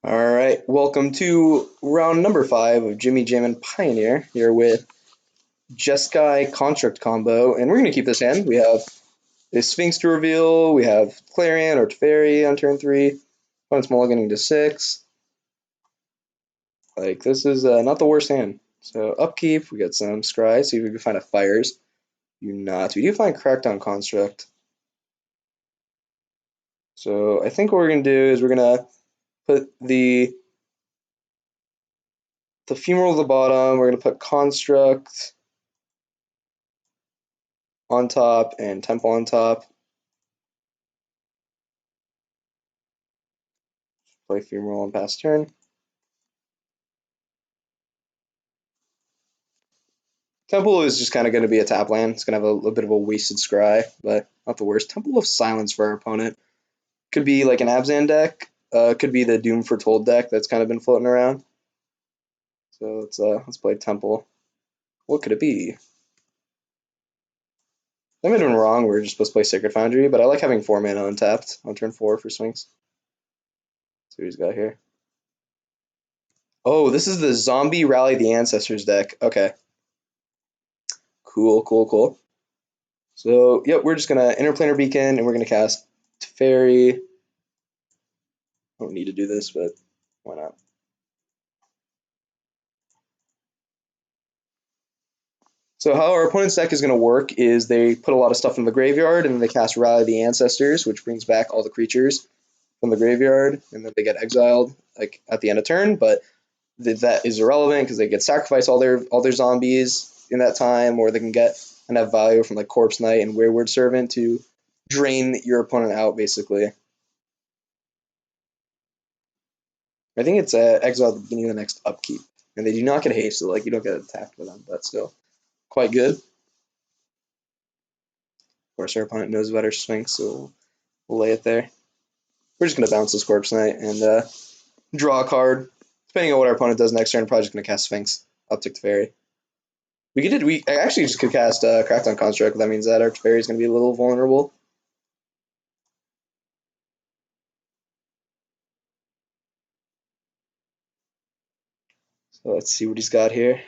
All right, welcome to round number 5 of Jammin Pioneer here with Jeskai Construct combo, and we're going to keep this hand. We have a Sphinx to reveal, we have Clarion or Teferi on turn 3, opponent's mulliganing to 6. Like, this is not the worst hand. So, upkeep, we got some Scry, see if we can find a Fires. Do not. We do find Crackdown Construct. So, I think what we're going to do is we're going to put the Femoral at the bottom, we're going to put Construct on top and Temple on top. Play Femoral on pass turn. Temple is just kind of going to be a tap land. It's going to have a bit of a wasted scry, but not the worst. Temple of Silence for our opponent. Could be like an Abzan deck. Could be the Doom Foretold deck that's kind of been floating around. So let's play Temple. What could it be? I might have been wrong. We're just supposed to play Sacred Foundry, but I like having 4 mana untapped on turn 4 for swings. Let's see what he's got here. Oh, this is the Zombie Rally the Ancestors deck. Okay. Cool. So, yep, we're just going to Interplanar Beacon, and we're going to cast Teferi. I don't need to do this, but why not? So how our opponent's deck is going to work is they put a lot of stuff in the graveyard, and then they cast Rally the Ancestors, which brings back all the creatures from the graveyard, and then they get exiled like at the end of turn. But that is irrelevant because they get sacrifice all their zombies in that time, or they can get and have value from like Corpse Knight and Wayward Servant to drain your opponent out, basically. I think it's exile at the beginning of the next upkeep, and they do not get haste, so like you don't get attacked with them, but still quite good. Of course, our opponent knows about our Sphinx, so we'll lay it there. We're just going to bounce this Corpse Knight and draw a card. Depending on what our opponent does next turn, probably just going to cast Sphinx, uptick Teferi. We actually just could cast Crackdown Construct. That means that our Teferi is going to be a little vulnerable. So let's see what he's got here.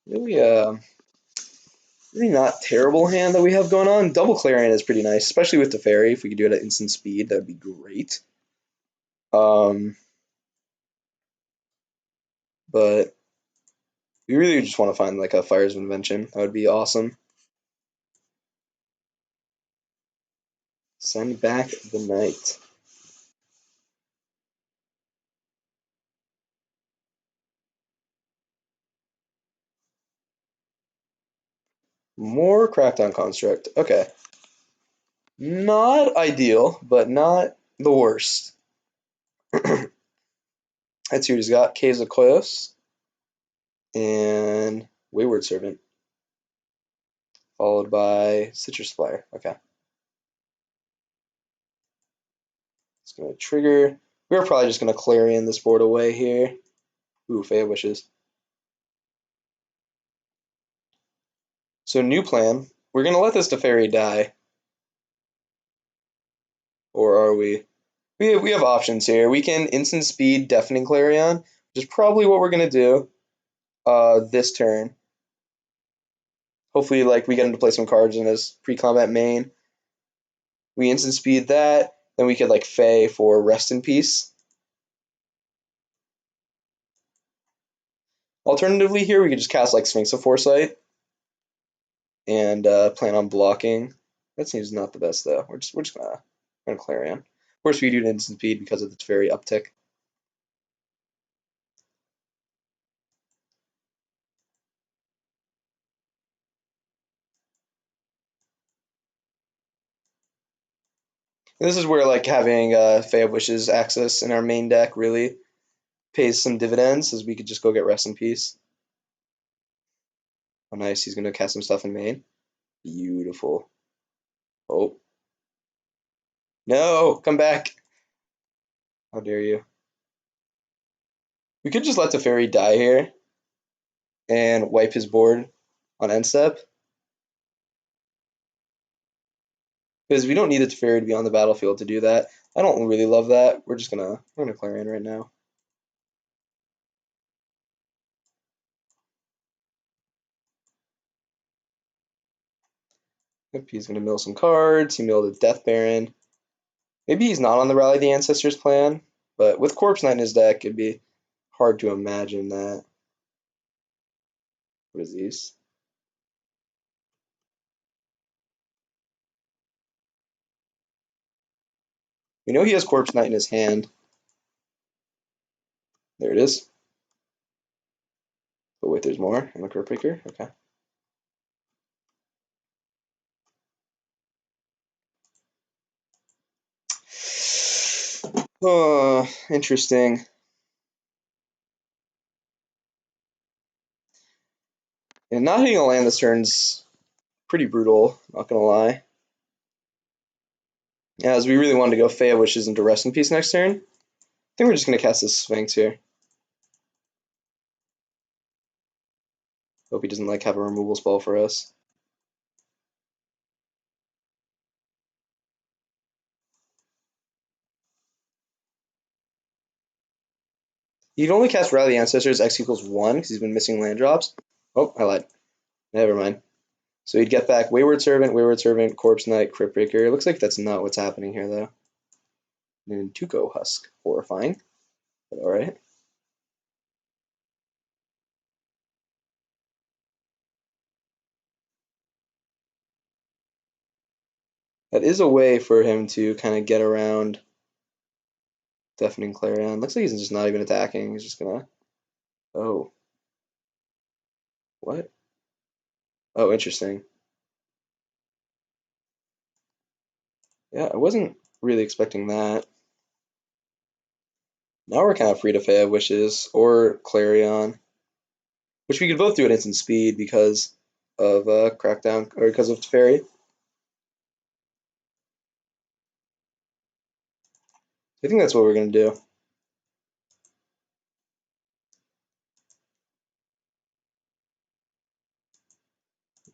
Really not terrible hand that we have going on. Double Clarion is pretty nice, especially with Teferi. If we could do it at instant speed, that'd be great. But we really just want to find like a Fires of Invention. That would be awesome. Send back the knight. More Crackdown Construct. Okay. Not ideal, but not the worst. Let's see what he's got. Caves of Koyos and Wayward Servant, followed by Citrus Flyer. Okay. It's going to trigger. We're probably just going to Clarion this board away here. Ooh, Fey Wishes. So new plan. We're going to let this Teferi die. Or are we? We have options here. We can instant speed Deafening Clarion, which is probably what we're going to do this turn. Hopefully, like, we get him to play some cards in his pre-combat main. We instant speed that. Then we could, like, Fey for Rest in Peace. Alternatively here, we could just cast, like, Sphinx of Foresight and plan on blocking. That seems not the best, though. We're just gonna Clarion. Of course, we do an instant speed because of the Teferi uptick. And this is where like having Fey of Wishes access in our main deck really pays some dividends, as we could just go get Rest in Peace. Oh, nice. He's gonna cast some stuff in main. Beautiful. Oh. No! Come back! How dare you. We could just let Teferi die here and wipe his board on end step. Because we don't need the Teferi to be on the battlefield to do that. I don't really love that. We're gonna Clarion right now. Yep, he's gonna mill some cards. He milled a Death Baron. Maybe he's not on the Rally the Ancestors plan, but with Corpse Knight in his deck, it'd be hard to imagine that. What is these? We know he has Corpse Knight in his hand. There it is. But wait, there's more in the Crypt Breaker? Okay. Oh, interesting. And not hitting a land this turn's pretty brutal, not gonna lie. As we really wanted to go Fey of Wishes into Rest in Peace next turn. I think we're just gonna cast this Sphinx here. Hope he doesn't like have a removal spell for us. He'd only cast Rally Ancestors X equals 1 because he's been missing land drops. Oh, I lied. Never mind. So he'd get back Wayward Servant, Corpse Knight, Crypt Breaker. It looks like that's not what's happening here, though. And Tuco Husk. Horrifying. But alright. That is a way for him to kind of get around Deafening Clarion. Looks like he's just not even attacking. He's just gonna... Oh. What? Oh, interesting. Yeah, I wasn't really expecting that. Now we're kind of free to Fey of Wishes or Clarion, which we could both do at instant speed because of Crackdown or because of Teferi. I think that's what we're gonna do.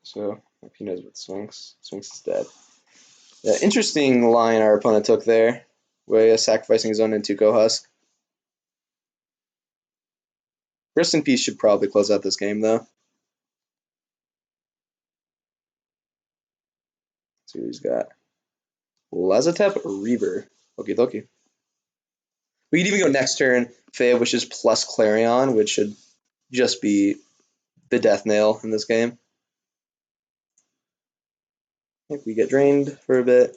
So he knows what Sphinx. Sphinx is dead. Yeah, interesting line our opponent took there, where sacrificing his own Tuco Husk. Rest in Peace should probably close out this game though. See what he's got. Lazotep Reaver. Okie dokie. We could even go next turn, Fey of Wishes plus Clarion, which should just be the death nail in this game. If we get drained for a bit.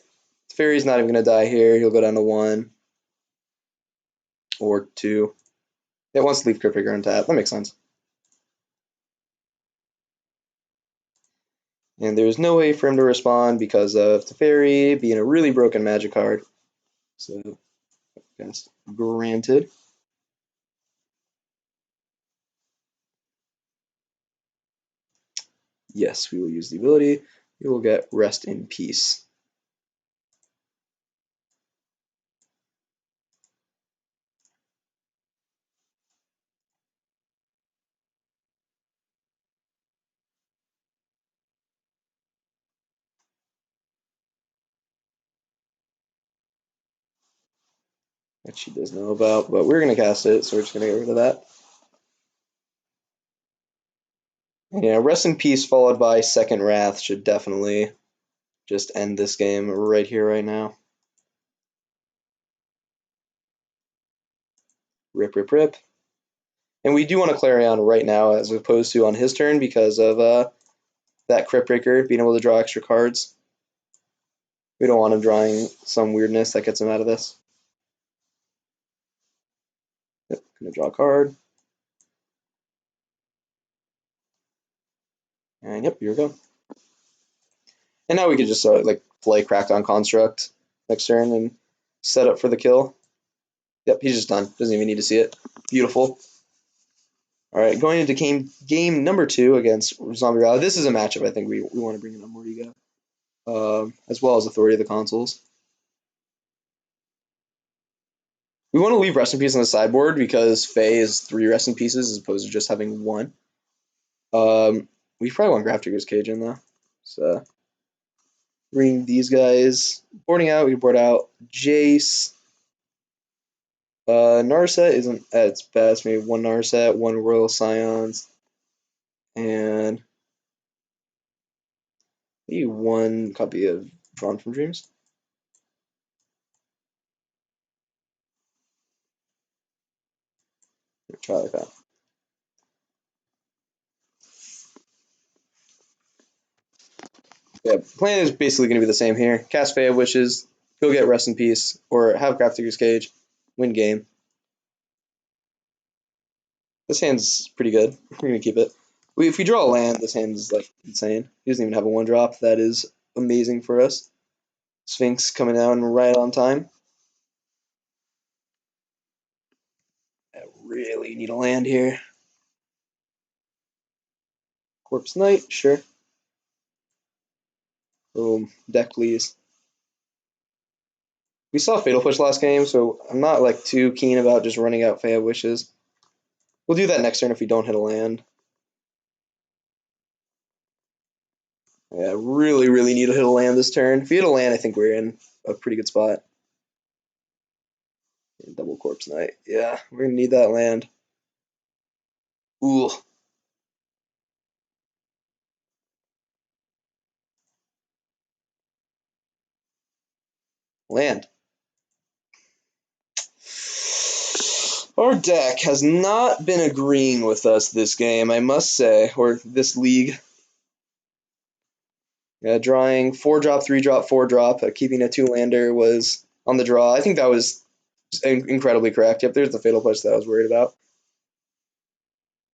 Fairy's not even going to die here. He'll go down to 1 or 2. It wants to leave Crypt Breaker on tap. That makes sense. And there's no way for him to respond because of Teferi being a really broken magic card. So, yes, granted. Yes, we will use the ability. We will get Rest in Peace. That she does know about, but we're going to cast it, so we're just going to get rid of that. And yeah, Rest in Peace followed by Second Wrath should definitely just end this game right here, right now. Rip, rip, rip. And we do want to Clarion right now as opposed to on his turn because of that Crypt Breaker being able to draw extra cards. We don't want him drawing some weirdness that gets him out of this. Yep, gonna draw a card. And yep, here we go. And now we can just like play Crackdown Construct next turn and set up for the kill. Yep, he's just done. Doesn't even need to see it. Beautiful. All right, going into game number 2 against Zombie Rally. This is a matchup I think we want to bring in on Moriga, as well as Authority of the Consoles. We want to leave Rest in Peace on the sideboard because Fae is 3 Rest in Pieces as opposed to just having 1. We probably want Grafdigger's Cage in though. So Bring these guys. Boarding out, we board out Jace. Narset isn't at its best. Maybe one Narset, one Royal Scions, and maybe one copy of Drawn from Dreams. Try like that. Yeah, plan is basically going to be the same here. Cast Fey of Wishes, go get Rest in Peace, or have Craftigger's Cage, win game. This hand's pretty good. We're going to keep it. If we draw a land, this hand's like insane. He doesn't even have a 1-drop. That is amazing for us. Sphinx coming down right on time. I really need a land here. Corpse Knight, sure. Boom. Deck, please. We saw Fatal Push last game, so I'm not like too keen about just running out Fey of Wishes. We'll do that next turn if we don't hit a land. Yeah, really, really need to hit a land this turn. If we hit a land, I think we're in a pretty good spot. Double Corpse Knight. Yeah, we're gonna need that land. Ooh. Land. Our deck has not been agreeing with us this game, I must say, or this league. Drawing 4-drop, 3-drop, 4-drop, keeping a 2-lander was on the draw. I think that was incredibly correct. Yep, there's the Fatal Push that I was worried about.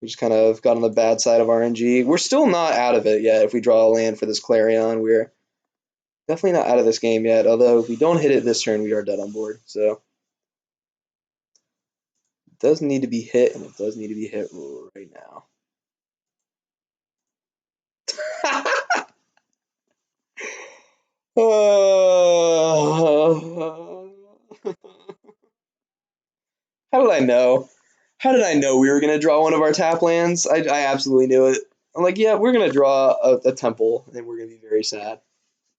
We just kind of got on the bad side of RNG. We're still not out of it yet. If we draw a land for this Clarion, we're definitely not out of this game yet. Although if we don't hit it this turn, we are dead on board. So it does need to be hit, and it does need to be hit right now. How did I know? How did I know we were going to draw one of our tap lands? I absolutely knew it. I'm like, yeah, we're going to draw a temple, and we're going to be very sad.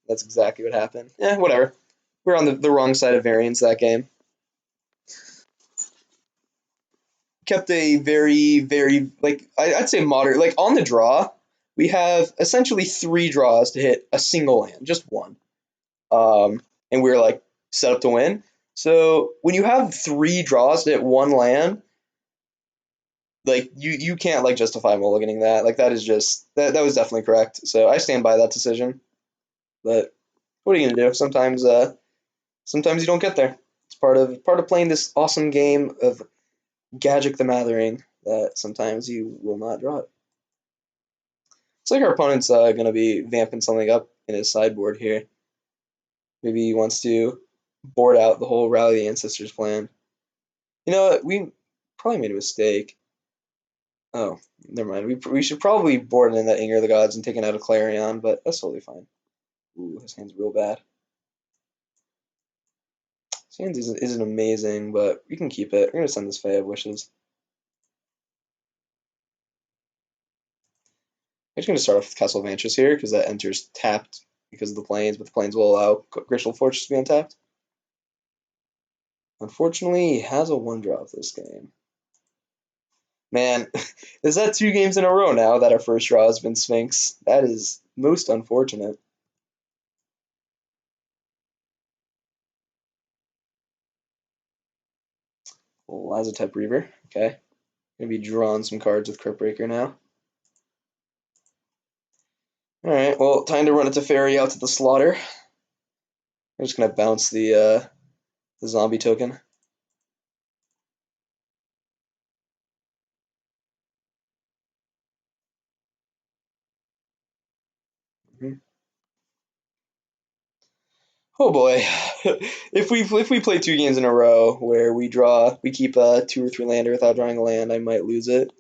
That's exactly what happened. Yeah, whatever. We're on the wrong side of variance that game. Kept a very, very, like, I'd say moderate. Like, on the draw, we have essentially 3 draws to hit a single land, just one. And we're, like, set up to win. So when you have 3 draws to hit one land, like you can't like justify mulliganing that. Like that is just that was definitely correct. So I stand by that decision. But what are you gonna do? Sometimes you don't get there. It's part of playing this awesome game of Gadget the Mathering that sometimes you will not draw it. It's like our opponent's gonna be vamping something up in his sideboard here. Maybe he wants to board out the whole Rally the Ancestors plan. You know, we probably made a mistake. Oh, never mind. We should probably board in that Anger of the Gods and take it out of Clarion, but that's totally fine. Ooh, his hand's real bad. His hand isn't amazing, but we can keep it. We're going to send this Fae of Wishes. I'm just going to start off with Castle Vantress here, because that enters tapped because of the plains, but the plains will allow Grishal Fortress to be untapped. Unfortunately, he has a 1-drop this game. Man, is that 2 games in a row now that our first draw has been Sphinx? That is most unfortunate. Lazotep Reaver, okay. Gonna be drawing some cards with Cryptbreaker now. Alright, well, time to run it to Fairy out to the slaughter. I'm just gonna bounce the zombie token. Mhm. Oh boy, if we play 2 games in a row where we keep a 2 or 3 lander without drawing a land, I might lose it.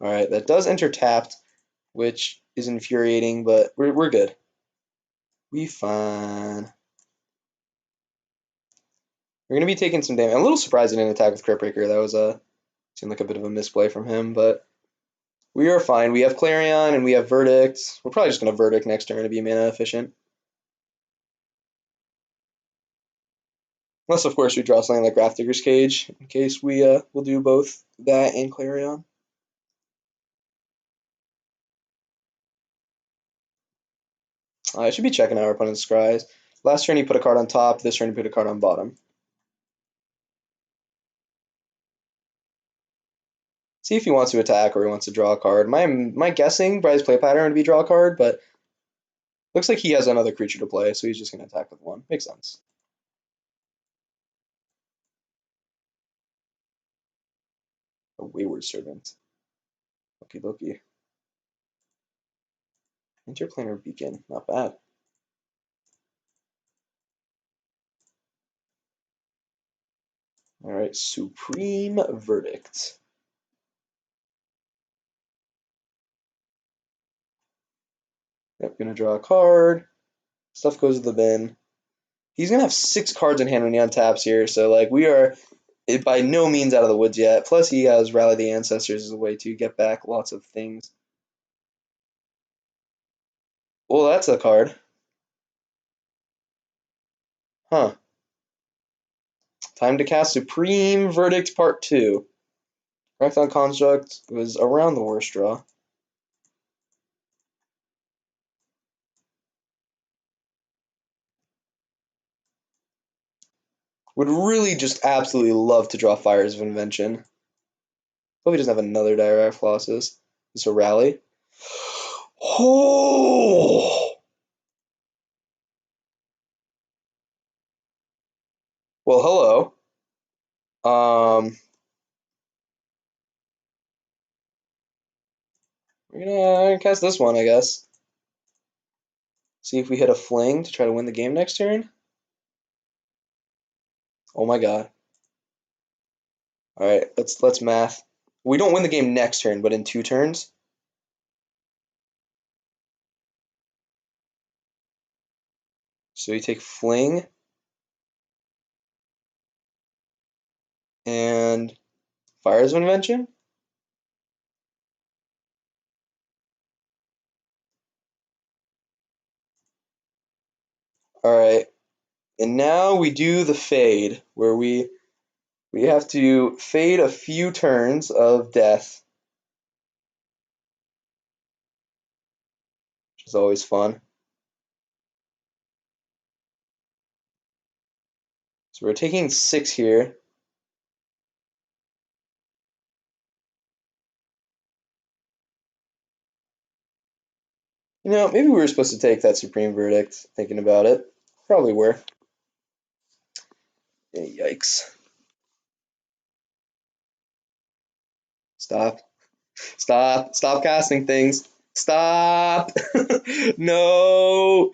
All right, that does enter tapped, which is infuriating, but we're good. We fine. We're gonna be taking some damage. I'm a little surprised he didn't attack with Crit Breaker. That was seemed like a bit of a misplay from him, but we are fine. We have Clarion and we have Verdict. We're probably just gonna Verdict next turn to be mana efficient. Unless of course we draw something like Grafdigger's Cage, in case we'll do both that and Clarion. I should be checking out our opponent's scries. Last turn he put a card on top, this turn he put a card on bottom. See if he wants to attack or he wants to draw a card. My guessing by his play pattern would be draw a card, but looks like he has another creature to play, so he's just going to attack with one. Makes sense. A Wayward Servant. Okie dokie. Interplanar Beacon. Not bad. Alright, Supreme Verdict. Yep, gonna draw a card. Stuff goes to the bin. He's gonna have 6 cards in hand when he untaps here, so like we are by no means out of the woods yet. Plus he has Rally the Ancestors as a way to get back lots of things. Well, that's a card. Huh. Time to cast Supreme Verdict Part 2. Recton Construct was around the worst draw. Would really just absolutely love to draw Fires of Invention. Hope he doesn't have another Direct Colossus. Is a Rally. Oh! Well, hello. We're gonna cast this one, I guess. See if we hit a Fling to try to win the game next turn. Oh my god. Alright, let's math. We don't win the game next turn, but in 2 turns. So we take Fling and Fires of Invention. Alright. And now we do the fade, where we have to fade a few turns of death, which is always fun. So we're taking 6 here. You know, maybe we were supposed to take that Supreme Verdict, thinking about it. Probably were. Yikes. Stop. Stop. Stop casting things. Stop. No.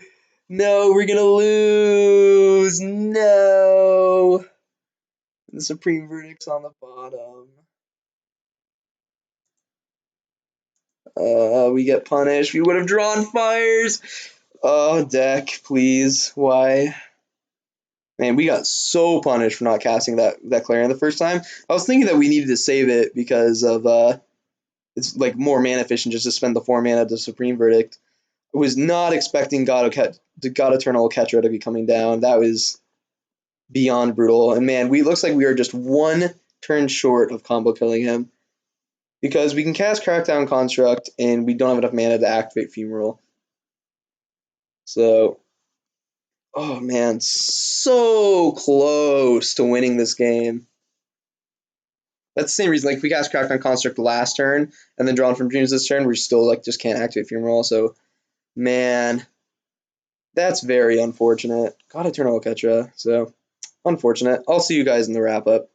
No, we're gonna lose. No. The Supreme Verdict's on the bottom. We get punished. We would have drawn fires. Oh, deck, please. Why? Man, we got so punished for not casting that Clarion the first time. I was thinking that we needed to save it because of it's like more mana efficient just to spend the 4 mana to Supreme Verdict. I was not expecting God Eternal Ketra to be coming down. That was beyond brutal. And man, looks like we are just 1 turn short of combo killing him. Because we can cast Crackdown Construct and we don't have enough mana to activate Fumarole. So, oh man, so close to winning this game. That's the same reason, like if we cast Crackdown Construct last turn and then drawn from Dreams this turn, we still like just can't activate Fumarole. So, man, that's very unfortunate. God Eternal Ketra, so unfortunate. I'll see you guys in the wrap up.